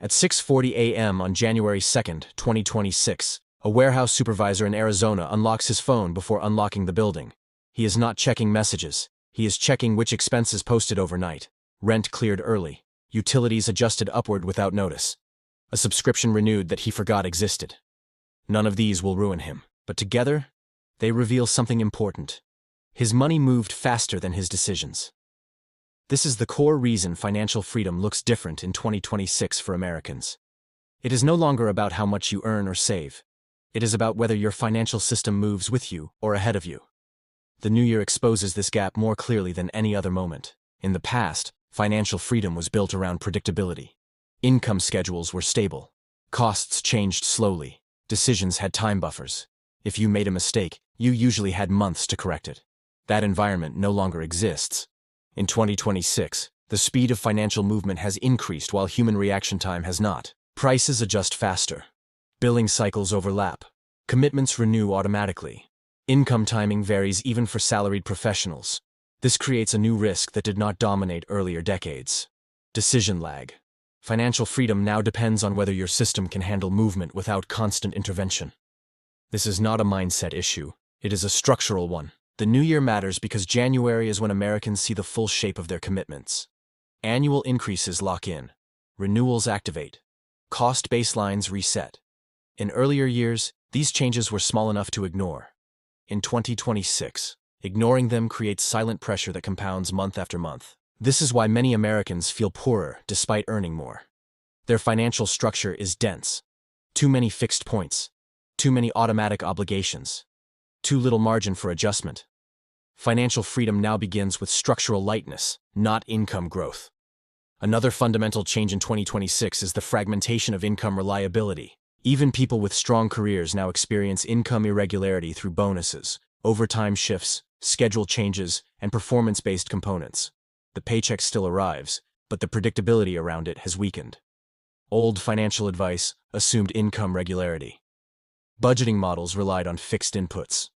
At 6:40 a.m. on January 2nd, 2026, a warehouse supervisor in Arizona unlocks his phone before unlocking the building. He is not checking messages. He is checking which expenses posted overnight. Rent cleared early. Utilities adjusted upward without notice. A subscription renewed that he forgot existed. None of these will ruin him, but together, they reveal something important. His money moved faster than his decisions. This is the core reason financial freedom looks different in 2026 for Americans. It is no longer about how much you earn or save. It is about whether your financial system moves with you or ahead of you. The new year exposes this gap more clearly than any other moment. In the past, financial freedom was built around predictability. Income schedules were stable. Costs changed slowly. Decisions had time buffers. If you made a mistake, you usually had months to correct it. That environment no longer exists. In 2026, the speed of financial movement has increased while human reaction time has not. Prices adjust faster. Billing cycles overlap. Commitments renew automatically. Income timing varies even for salaried professionals. This creates a new risk that did not dominate earlier decades. Decision lag. Financial freedom now depends on whether your system can handle movement without constant intervention. This is not a mindset issue. It is a structural one. The new year matters because January is when Americans see the full shape of their commitments. Annual increases lock in. Renewals activate. Cost baselines reset. In earlier years, these changes were small enough to ignore. In 2026, ignoring them creates silent pressure that compounds month after month. This is why many Americans feel poorer despite earning more. Their financial structure is dense. Too many fixed points. Too many automatic obligations. Too little margin for adjustment. Financial freedom now begins with structural lightness, not income growth. Another fundamental change in 2026 is the fragmentation of income reliability. Even people with strong careers now experience income irregularity through bonuses, overtime shifts, schedule changes, and performance-based components. The paycheck still arrives, but the predictability around it has weakened. Old financial advice assumed income regularity. Budgeting models relied on fixed inputs.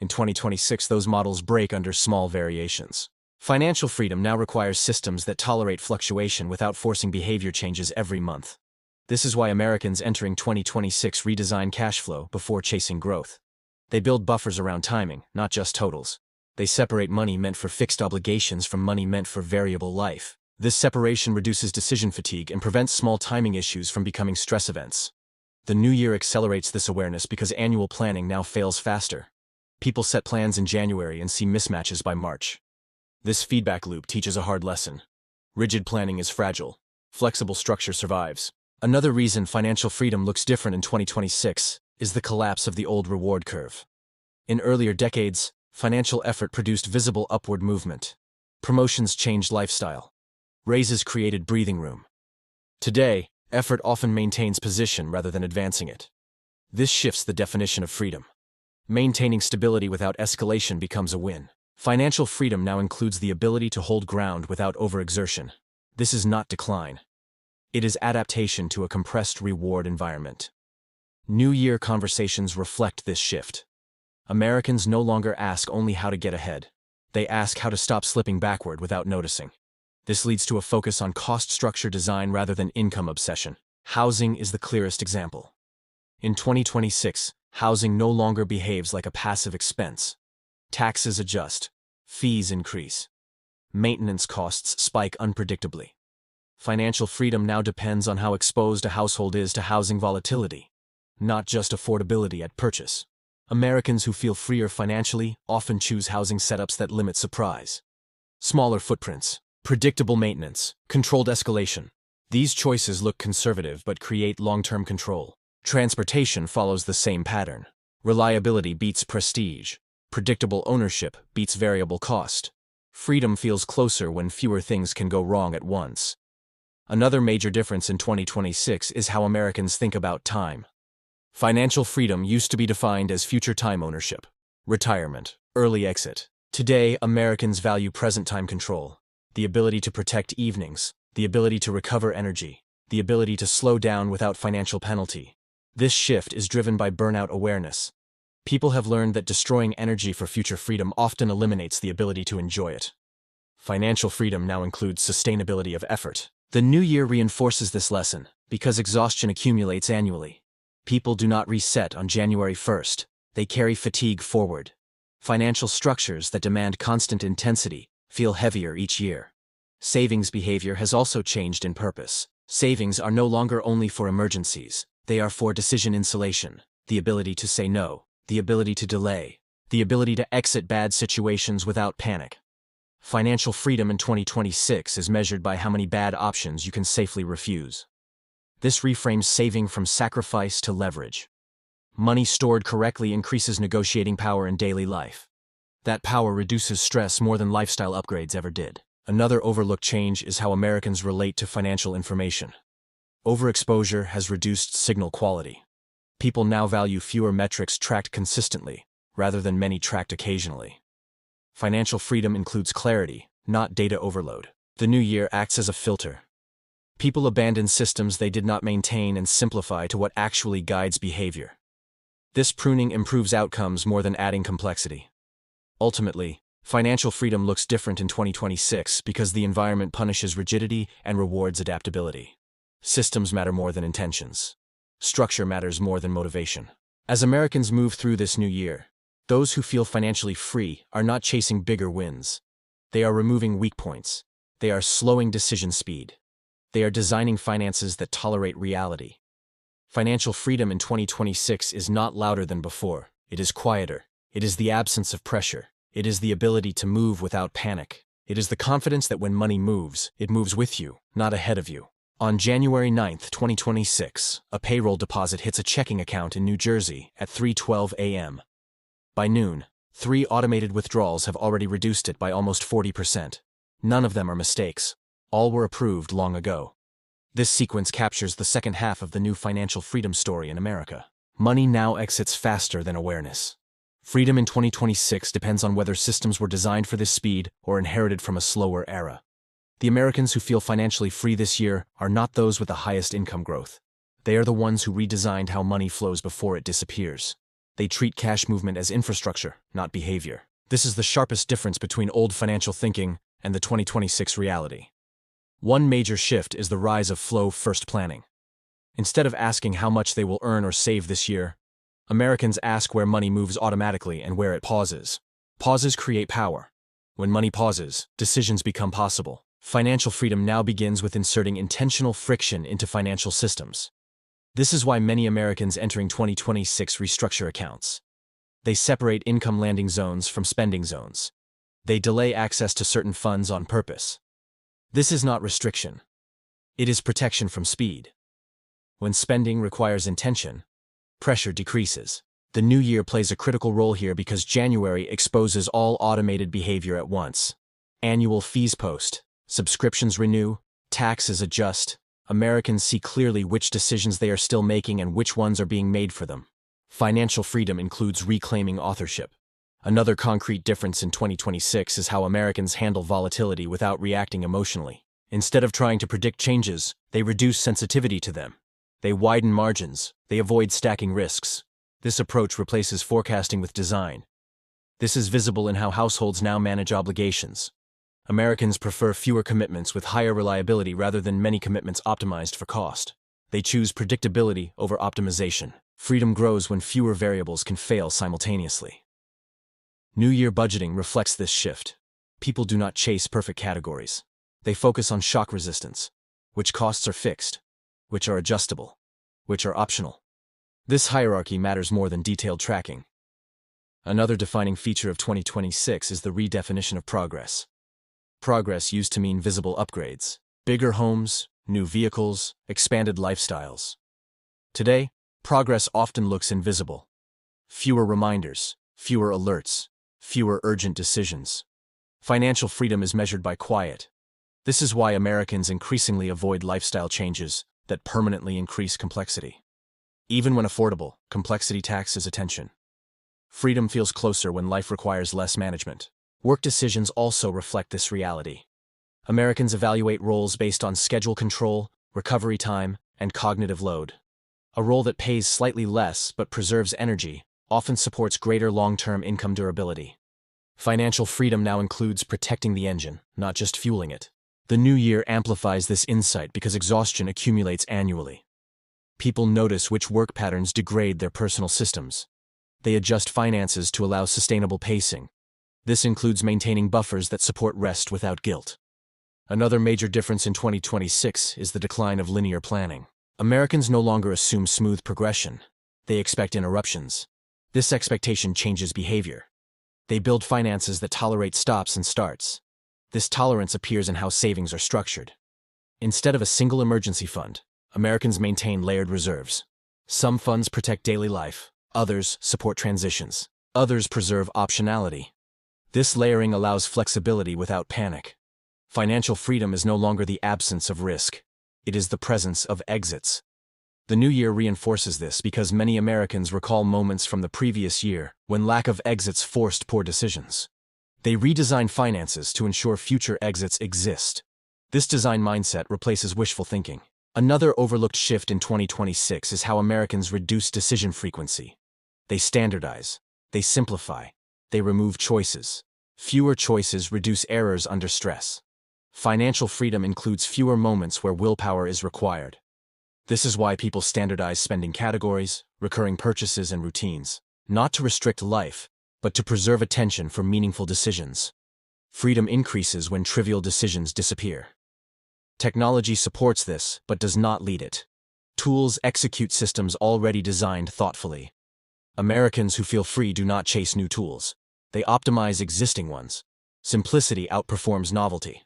In 2026, those models break under small variations. Financial freedom now requires systems that tolerate fluctuation without forcing behavior changes every month. This is why Americans entering 2026 redesign cash flow before chasing growth. They build buffers around timing, not just totals. They separate money meant for fixed obligations from money meant for variable life. This separation reduces decision fatigue and prevents small timing issues from becoming stress events. The new year accelerates this awareness because annual planning now fails faster. People set plans in January and see mismatches by March. This feedback loop teaches a hard lesson. Rigid planning is fragile. Flexible structure survives. Another reason financial freedom looks different in 2026 is the collapse of the old reward curve. In earlier decades, financial effort produced visible upward movement. Promotions changed lifestyle. Raises created breathing room. Today, effort often maintains position rather than advancing it. This shifts the definition of freedom. Maintaining stability without escalation becomes a win. Financial freedom now includes the ability to hold ground without overexertion. This is not decline. It is adaptation to a compressed reward environment. New Year conversations reflect this shift. Americans no longer ask only how to get ahead. They ask how to stop slipping backward without noticing. This leads to a focus on cost structure design rather than income obsession. Housing is the clearest example. In 2026, housing no longer behaves like a passive expense. Taxes adjust. Fees increase. Maintenance costs spike unpredictably. Financial freedom now depends on how exposed a household is to housing volatility, not just affordability at purchase. Americans who feel freer financially often choose housing setups that limit surprise. Smaller footprints, predictable maintenance, controlled escalation. These choices look conservative but create long-term control. Transportation follows the same pattern. Reliability beats prestige. Predictable ownership beats variable cost. Freedom feels closer when fewer things can go wrong at once. Another major difference in 2026 is how Americans think about time. Financial freedom used to be defined as future time ownership, retirement, early exit. Today, Americans value present time control, the ability to protect evenings, the ability to recover energy, the ability to slow down without financial penalty. This shift is driven by burnout awareness. People have learned that destroying energy for future freedom often eliminates the ability to enjoy it. Financial freedom now includes sustainability of effort. The new year reinforces this lesson. Because exhaustion accumulates annually. People do not reset on January 1st, they carry fatigue forward. Financial structures that demand constant intensity feel heavier each year. Savings behavior has also changed in purpose. Savings are no longer only for emergencies, they are for decision insulation, the ability to say no, the ability to delay, the ability to exit bad situations without panic. Financial freedom in 2026 is measured by how many bad options you can safely refuse. This reframes saving from sacrifice to leverage. Money stored correctly increases negotiating power in daily life. That power reduces stress more than lifestyle upgrades ever did. Another overlooked change is how Americans relate to financial information. Overexposure has reduced signal quality. People now value fewer metrics tracked consistently, rather than many tracked occasionally. Financial freedom includes clarity, not data overload. The new year acts as a filter. People abandon systems they did not maintain and simplify to what actually guides behavior. This pruning improves outcomes more than adding complexity. Ultimately, financial freedom looks different in 2026 because the environment punishes rigidity and rewards adaptability. Systems matter more than intentions. Structure matters more than motivation. As Americans move through this new year, those who feel financially free are not chasing bigger wins. They are removing weak points. They are slowing decision speed. They are designing finances that tolerate reality. Financial freedom in 2026 is not louder than before. It is quieter. It is the absence of pressure. It is the ability to move without panic. It is the confidence that when money moves, it moves with you, not ahead of you. On January 9, 2026, a payroll deposit hits a checking account in New Jersey at 3:12 a.m. By noon, 3 automated withdrawals have already reduced it by almost 40%. None of them are mistakes. All were approved long ago. This sequence captures the second half of the new financial freedom story in America. Money now exits faster than awareness. Freedom in 2026 depends on whether systems were designed for this speed or inherited from a slower era. The Americans who feel financially free this year are not those with the highest income growth. They are the ones who redesigned how money flows before it disappears. They treat cash movement as infrastructure, not behavior. This is the sharpest difference between old financial thinking and the 2026 reality. One major shift is the rise of flow-first planning. Instead of asking how much they will earn or save this year, Americans ask where money moves automatically and where it pauses. Pauses create power. When money pauses, decisions become possible. Financial freedom now begins with inserting intentional friction into financial systems. This is why many Americans entering 2026 restructure accounts. They separate income landing zones from spending zones. They delay access to certain funds on purpose. This is not restriction. It is protection from speed. When spending requires intention, pressure decreases. The new year plays a critical role here because January exposes all automated behavior at once. Annual fees post, subscriptions renew, taxes adjust. Americans see clearly which decisions they are still making and which ones are being made for them. Financial freedom includes reclaiming authorship. Another concrete difference in 2026 is how Americans handle volatility without reacting emotionally. Instead of trying to predict changes, they reduce sensitivity to them. They widen margins. They avoid stacking risks. This approach replaces forecasting with design. This is visible in how households now manage obligations. Americans prefer fewer commitments with higher reliability rather than many commitments optimized for cost. They choose predictability over optimization. Freedom grows when fewer variables can fail simultaneously. New Year budgeting reflects this shift. People do not chase perfect categories. They focus on shock resistance. Which costs are fixed? Which are adjustable? Which are optional? This hierarchy matters more than detailed tracking. Another defining feature of 2026 is the redefinition of progress. Progress used to mean visible upgrades, bigger homes, new vehicles, expanded lifestyles. Today, progress often looks invisible. Fewer reminders, fewer alerts, fewer urgent decisions. Financial freedom is measured by quiet. This is why Americans increasingly avoid lifestyle changes that permanently increase complexity. Even when affordable, complexity taxes attention. Freedom feels closer when life requires less management. Work decisions also reflect this reality. Americans evaluate roles based on schedule control, recovery time, and cognitive load. A role that pays slightly less but preserves energy often supports greater long-term income durability. Financial freedom now includes protecting the engine, not just fueling it. The new year amplifies this insight because exhaustion accumulates annually. People notice which work patterns degrade their personal systems. They adjust finances to allow sustainable pacing. This includes maintaining buffers that support rest without guilt. Another major difference in 2026 is the decline of linear planning. Americans no longer assume smooth progression. They expect interruptions. This expectation changes behavior. They build finances that tolerate stops and starts. This tolerance appears in how savings are structured. Instead of a single emergency fund, Americans maintain layered reserves. Some funds protect daily life, others support transitions, others preserve optionality. This layering allows flexibility without panic. Financial freedom is no longer the absence of risk. It is the presence of exits. The new year reinforces this because many Americans recall moments from the previous year when lack of exits forced poor decisions. They redesign finances to ensure future exits exist. This design mindset replaces wishful thinking. Another overlooked shift in 2026 is how Americans reduce decision frequency. They standardize. They simplify. They remove choices. Fewer choices reduce errors under stress. Financial freedom includes fewer moments where willpower is required. This is why people standardize spending categories, recurring purchases, and routines, not to restrict life, but to preserve attention for meaningful decisions. Freedom increases when trivial decisions disappear. Technology supports this, but does not lead it. Tools execute systems already designed thoughtfully. Americans who feel free do not chase new tools. They optimize existing ones. Simplicity outperforms novelty.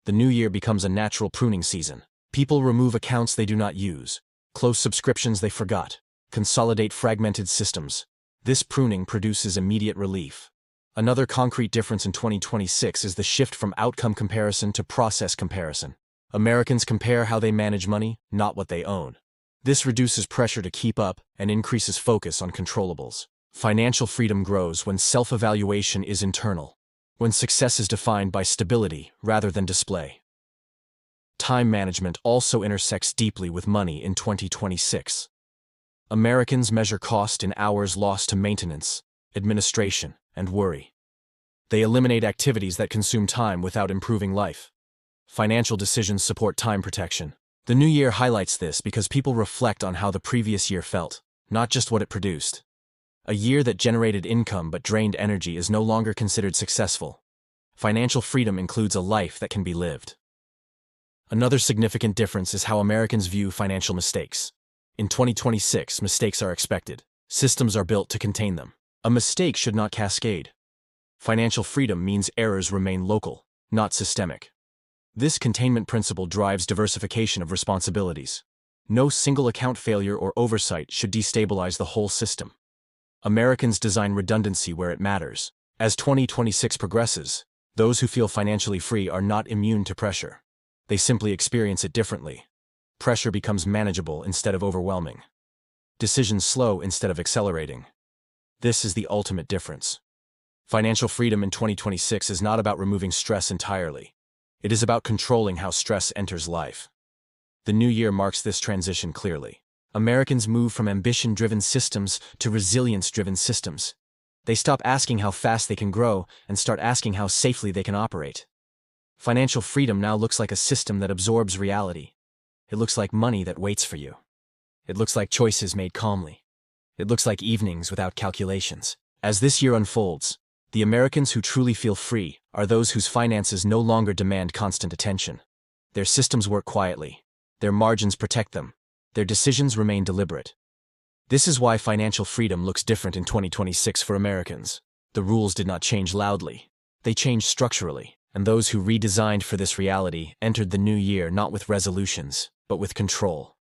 The new year becomes a natural pruning season. People remove accounts they do not use, close subscriptions they forgot, consolidate fragmented systems. This pruning produces immediate relief. Another concrete difference in 2026 is the shift from outcome comparison to process comparison. Americans compare how they manage money, not what they own. This reduces pressure to keep up and increases focus on controllables. Financial freedom grows when self-evaluation is internal, when success is defined by stability rather than display. Time management also intersects deeply with money in 2026. Americans measure cost in hours lost to maintenance, administration, and worry. They eliminate activities that consume time without improving life. Financial decisions support time protection. The new year highlights this because people reflect on how the previous year felt, not just what it produced. A year that generated income but drained energy is no longer considered successful. Financial freedom includes a life that can be lived. Another significant difference is how Americans view financial mistakes. In 2026, mistakes are expected. Systems are built to contain them. A mistake should not cascade. Financial freedom means errors remain local, not systemic. This containment principle drives diversification of responsibilities. No single account failure or oversight should destabilize the whole system. Americans design redundancy where it matters. As 2026 progresses, those who feel financially free are not immune to pressure. They simply experience it differently. Pressure becomes manageable instead of overwhelming. Decisions slow instead of accelerating. This is the ultimate difference. Financial freedom in 2026 is not about removing stress entirely. It is about controlling how stress enters life. The new year marks this transition clearly. Americans move from ambition-driven systems to resilience-driven systems. They stop asking how fast they can grow and start asking how safely they can operate. Financial freedom now looks like a system that absorbs reality. It looks like money that waits for you. It looks like choices made calmly. It looks like evenings without calculations. As this year unfolds, the Americans who truly feel free are those whose finances no longer demand constant attention. Their systems work quietly. Their margins protect them. Their decisions remain deliberate. This is why financial freedom looks different in 2026 for Americans. The rules did not change loudly. They changed structurally. And those who redesigned for this reality entered the new year not with resolutions, but with control.